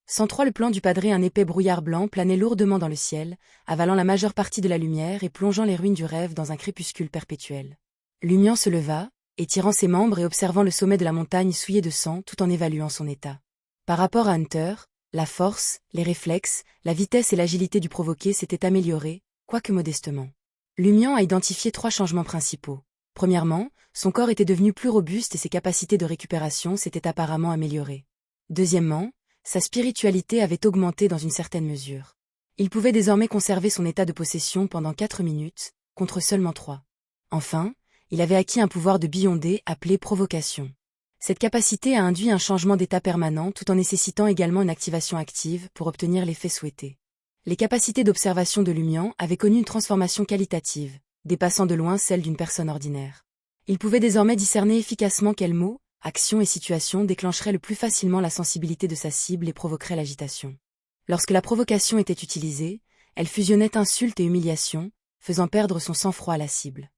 103 Le plan du padré. Un épais brouillard blanc planait lourdement dans le ciel, avalant la majeure partie de la lumière et plongeant les ruines du rêve dans un crépuscule perpétuel. Lumian se leva, étirant ses membres et observant le sommet de la montagne souillé de sang tout en évaluant son état. Par rapport à Hunter, la force, les réflexes, la vitesse et l'agilité du provoqué s'étaient améliorés, quoique modestement. Lumian a identifié 3 changements principaux. Premièrement, son corps était devenu plus robuste et ses capacités de récupération s'étaient apparemment améliorées. Deuxièmement, sa spiritualité avait augmenté dans une certaine mesure. Il pouvait désormais conserver son état de possession pendant 4 minutes, contre seulement 3. Enfin, il avait acquis un pouvoir de Beyondé appelé provocation. Cette capacité a induit un changement d'état permanent tout en nécessitant également une activation active pour obtenir l'effet souhaité. Les capacités d'observation de Lumian avaient connu une transformation qualitative, dépassant de loin celle d'une personne ordinaire. Il pouvait désormais discerner efficacement quels mots, actions et situations déclencheraient le plus facilement la sensibilité de sa cible et provoqueraient l'agitation. Lorsque la provocation était utilisée, elle fusionnait insulte et humiliation, faisant perdre son sang-froid à la cible.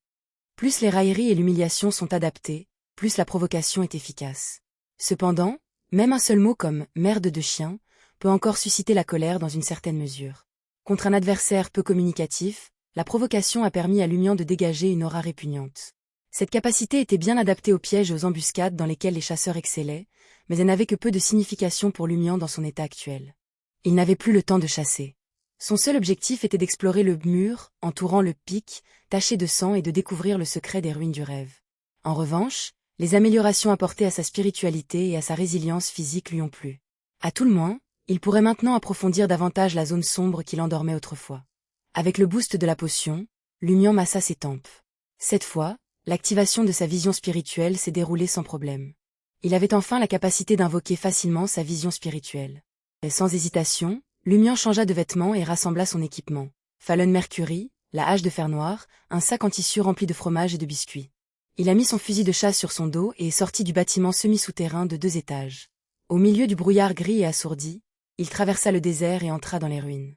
Plus les railleries et l'humiliation sont adaptées, plus la provocation est efficace. Cependant, même un seul mot comme « merde de chien » peut encore susciter la colère dans une certaine mesure. Contre un adversaire peu communicatif, la provocation a permis à Lumian de dégager une aura répugnante. Cette capacité était bien adaptée aux pièges et aux embuscades dans lesquels les chasseurs excellaient, mais elle n'avait que peu de signification pour Lumian dans son état actuel. Il n'avait plus le temps de chasser. Son seul objectif était d'explorer le mur, entourant le pic, taché de sang et de découvrir le secret des ruines du rêve. En revanche, les améliorations apportées à sa spiritualité et à sa résilience physique lui ont plu. À tout le moins, il pourrait maintenant approfondir davantage la zone sombre qui l'endormait autrefois. Avec le boost de la potion, Lumian massa ses tempes. Cette fois, l'activation de sa vision spirituelle s'est déroulée sans problème. Il avait enfin la capacité d'invoquer facilement sa vision spirituelle. Et sans hésitation, Lumian changea de vêtements et rassembla son équipement. Fallen Mercury, la hache de fer noir, un sac en tissu rempli de fromage et de biscuits. Il a mis son fusil de chasse sur son dos et est sorti du bâtiment semi-souterrain de 2 étages. Au milieu du brouillard gris et assourdi, il traversa le désert et entra dans les ruines.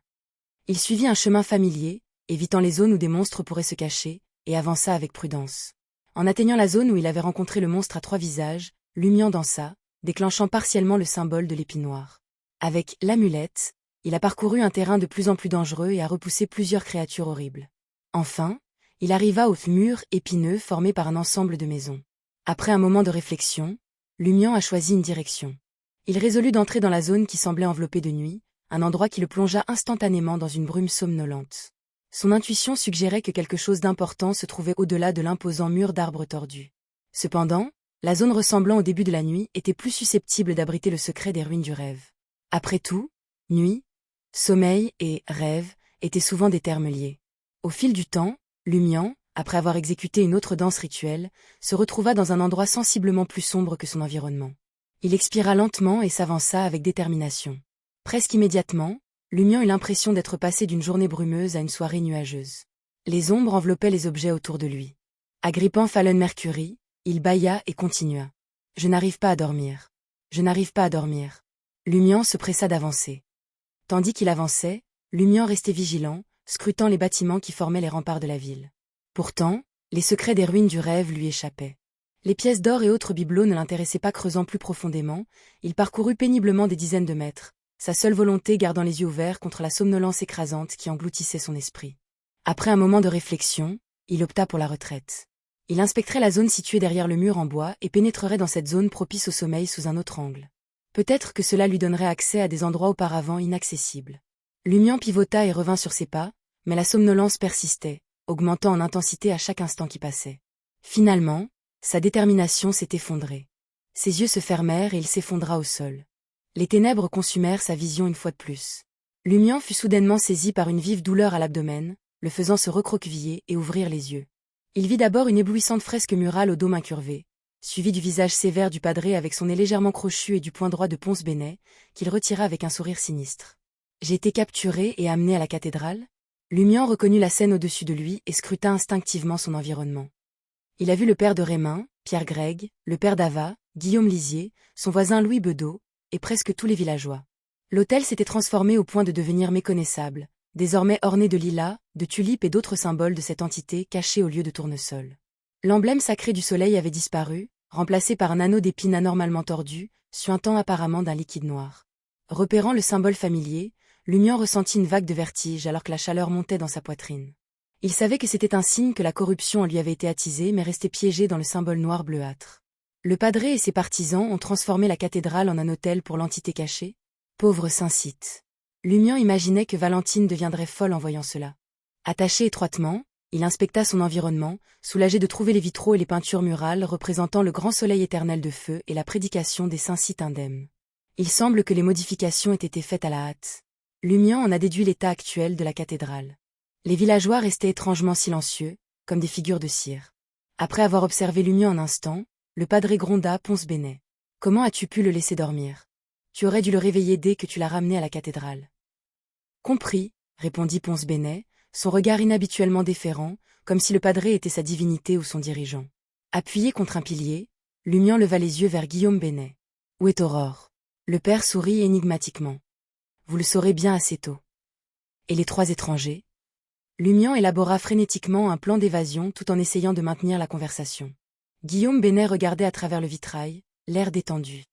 Il suivit un chemin familier, évitant les zones où des monstres pourraient se cacher, et avança avec prudence. En atteignant la zone où il avait rencontré le monstre à 3 visages, Lumian dansa, déclenchant partiellement le symbole de l'épée noire. Avec l'amulette, il a parcouru un terrain de plus en plus dangereux et a repoussé plusieurs créatures horribles. Enfin, il arriva au mur épineux formé par un ensemble de maisons. Après un moment de réflexion, Lumian a choisi une direction. Il résolut d'entrer dans la zone qui semblait enveloppée de nuit, un endroit qui le plongea instantanément dans une brume somnolente. Son intuition suggérait que quelque chose d'important se trouvait au-delà de l'imposant mur d'arbres tordus. Cependant, la zone ressemblant au début de la nuit était plus susceptible d'abriter le secret des ruines du rêve. Après tout, nuit, sommeil et rêve étaient souvent des termes liés. Au fil du temps, Lumian, après avoir exécuté une autre danse rituelle, se retrouva dans un endroit sensiblement plus sombre que son environnement. Il expira lentement et s'avança avec détermination. Presque immédiatement, Lumian eut l'impression d'être passé d'une journée brumeuse à une soirée nuageuse. Les ombres enveloppaient les objets autour de lui. Agrippant Fallen Mercury, il bâilla et continua. « Je n'arrive pas à dormir. Je n'arrive pas à dormir. » Lumian se pressa d'avancer. Tandis qu'il avançait, Lumian restait vigilant, scrutant les bâtiments qui formaient les remparts de la ville. Pourtant, les secrets des ruines du rêve lui échappaient. Les pièces d'or et autres bibelots ne l'intéressaient pas. Creusant plus profondément, il parcourut péniblement des dizaines de mètres, sa seule volonté gardant les yeux ouverts contre la somnolence écrasante qui engloutissait son esprit. Après un moment de réflexion, il opta pour la retraite. Il inspecterait la zone située derrière le mur en bois et pénétrerait dans cette zone propice au sommeil sous un autre angle. Peut-être que cela lui donnerait accès à des endroits auparavant inaccessibles. Lumian pivota et revint sur ses pas, mais la somnolence persistait, augmentant en intensité à chaque instant qui passait. Finalement, sa détermination s'est effondrée. Ses yeux se fermèrent et il s'effondra au sol. Les ténèbres consumèrent sa vision une fois de plus. Lumian fut soudainement saisi par une vive douleur à l'abdomen, le faisant se recroqueviller et ouvrir les yeux. Il vit d'abord une éblouissante fresque murale au dôme incurvé, suivie du visage sévère du padré avec son nez légèrement crochu et du point droit de Ponce Bénet, qu'il retira avec un sourire sinistre. « J'ai été capturé et amené à la cathédrale ?» Lumian reconnut la scène au-dessus de lui et scruta instinctivement son environnement. Il a vu le père de Rémin, Pierre Greg, le père d'Ava, Guillaume Lisier, son voisin Louis Bedeau, et presque tous les villageois. L'hôtel s'était transformé au point de devenir méconnaissable, désormais orné de lilas, de tulipes et d'autres symboles de cette entité cachée au lieu de tournesol. L'emblème sacré du soleil avait disparu, remplacé par un anneau d'épines anormalement tordu, suintant apparemment d'un liquide noir. Repérant le symbole familier, Lumian ressentit une vague de vertige alors que la chaleur montait dans sa poitrine. Il savait que c'était un signe que la corruption en lui avait été attisée mais restait piégée dans le symbole noir bleuâtre. Le padré et ses partisans ont transformé la cathédrale en un hôtel pour l'entité cachée. Pauvre Saint-Site. Lumian imaginait que Valentine deviendrait folle en voyant cela. Attaché étroitement, il inspecta son environnement, soulagé de trouver les vitraux et les peintures murales représentant le grand soleil éternel de feu et la prédication des saints sites indemnes. Il semble que les modifications aient été faites à la hâte. Lumian en a déduit l'état actuel de la cathédrale. Les villageois restaient étrangement silencieux, comme des figures de cire. Après avoir observé Lumian un instant, le padré gronda Ponce Bénet. « Comment as-tu pu le laisser dormir? Tu aurais dû le réveiller dès que tu l'as ramené à la cathédrale. » « Compris, » répondit Ponce Bénet, son regard inhabituellement déférent, comme si le padré était sa divinité ou son dirigeant. Appuyé contre un pilier, Lumian leva les yeux vers Guillaume Bénet. « Où est Aurore ?» Le père sourit énigmatiquement. « Vous le saurez bien assez tôt. » Et les trois étrangers? Lumian élabora frénétiquement un plan d'évasion tout en essayant de maintenir la conversation. Guillaume Bénet regardait à travers le vitrail, l'air détendu.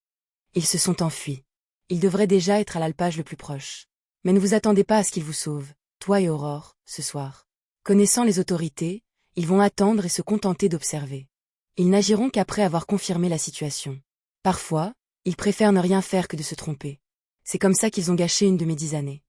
Ils se sont enfuis. Ils devraient déjà être à l'alpage le plus proche. Mais ne vous attendez pas à ce qu'ils vous sauvent, toi et Aurore, ce soir. Connaissant les autorités, ils vont attendre et se contenter d'observer. Ils n'agiront qu'après avoir confirmé la situation. Parfois, ils préfèrent ne rien faire que de se tromper. C'est comme ça qu'ils ont gâché une de mes 10 années.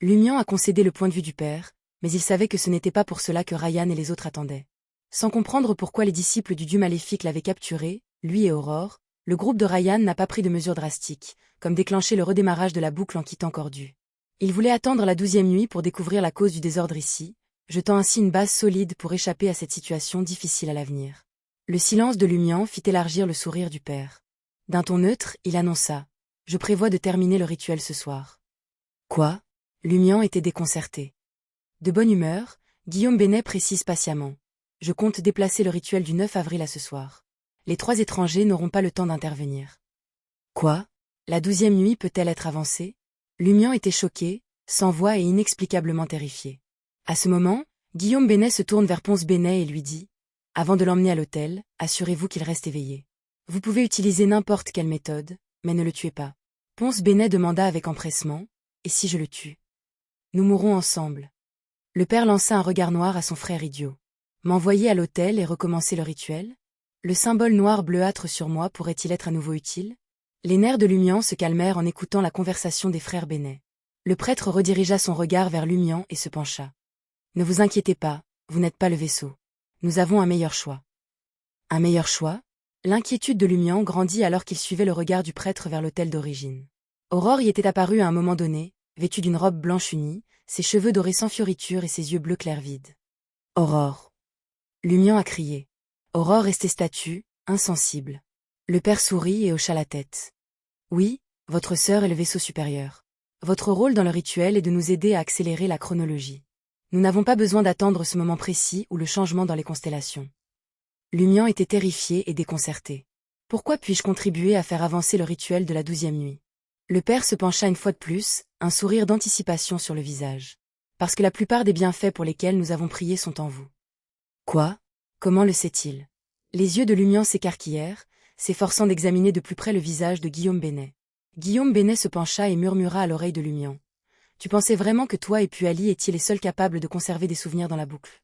Lumian a concédé le point de vue du père, mais il savait que ce n'était pas pour cela que Ryan et les autres attendaient. Sans comprendre pourquoi les disciples du dieu maléfique l'avaient capturé, lui et Aurore, le groupe de Ryan n'a pas pris de mesures drastiques, comme déclencher le redémarrage de la boucle en quittant Cordu. Il voulait attendre la 12e nuit pour découvrir la cause du désordre ici, jetant ainsi une base solide pour échapper à cette situation difficile à l'avenir. Le silence de Lumian fit élargir le sourire du père. D'un ton neutre, il annonça « Je prévois de terminer le rituel ce soir. » Quoi? Lumian était déconcerté. De bonne humeur, Guillaume Bénet précise patiemment « Je compte déplacer le rituel du 9 avril à ce soir. Les trois étrangers n'auront pas le temps d'intervenir. » Quoi? La 12e nuit peut-elle être avancée? Lumian était choqué, sans voix et inexplicablement terrifié. À ce moment, Guillaume Bénet se tourne vers Ponce Bénet et lui dit « Avant de l'emmener à l'hôtel, assurez-vous qu'il reste éveillé. Vous pouvez utiliser n'importe quelle méthode, mais ne le tuez pas. » Ponce Bénet demanda avec empressement « Et si je le tue? Nous mourrons ensemble. » Le père lança un regard noir à son frère idiot. « M'envoyer à l'hôtel et recommencer le rituel? Le symbole noir bleuâtre sur moi pourrait-il être à nouveau utile? » Les nerfs de Lumian se calmèrent en écoutant la conversation des frères Bénet. Le prêtre redirigea son regard vers Lumian et se pencha. « Ne vous inquiétez pas, vous n'êtes pas le vaisseau. Nous avons un meilleur choix. » Un meilleur choix? L'inquiétude de Lumian grandit alors qu'il suivait le regard du prêtre vers l'hôtel d'origine. Aurore y était apparue à un moment donné, vêtue d'une robe blanche unie, ses cheveux dorés sans fioriture et ses yeux bleus clairs vides. « Aurore !» Lumian a crié. Aurore restait statue, insensible. Le père sourit et hocha la tête. « Oui, votre sœur est le vaisseau supérieur. Votre rôle dans le rituel est de nous aider à accélérer la chronologie. Nous n'avons pas besoin d'attendre ce moment précis ou le changement dans les constellations. » Lumian était terrifié et déconcerté. « Pourquoi puis-je contribuer à faire avancer le rituel de la 12e nuit ?» Le père se pencha une fois de plus, un sourire d'anticipation sur le visage. « Parce que la plupart des bienfaits pour lesquels nous avons prié sont en vous. » Quoi? Comment le sait-il? Les yeux de Lumian s'écarquillèrent, s'efforçant d'examiner de plus près le visage de Guillaume Bénet. Guillaume Bénet se pencha et murmura à l'oreille de Lumian. « Tu pensais vraiment que toi et Puali étiez les seuls capables de conserver des souvenirs dans la boucle?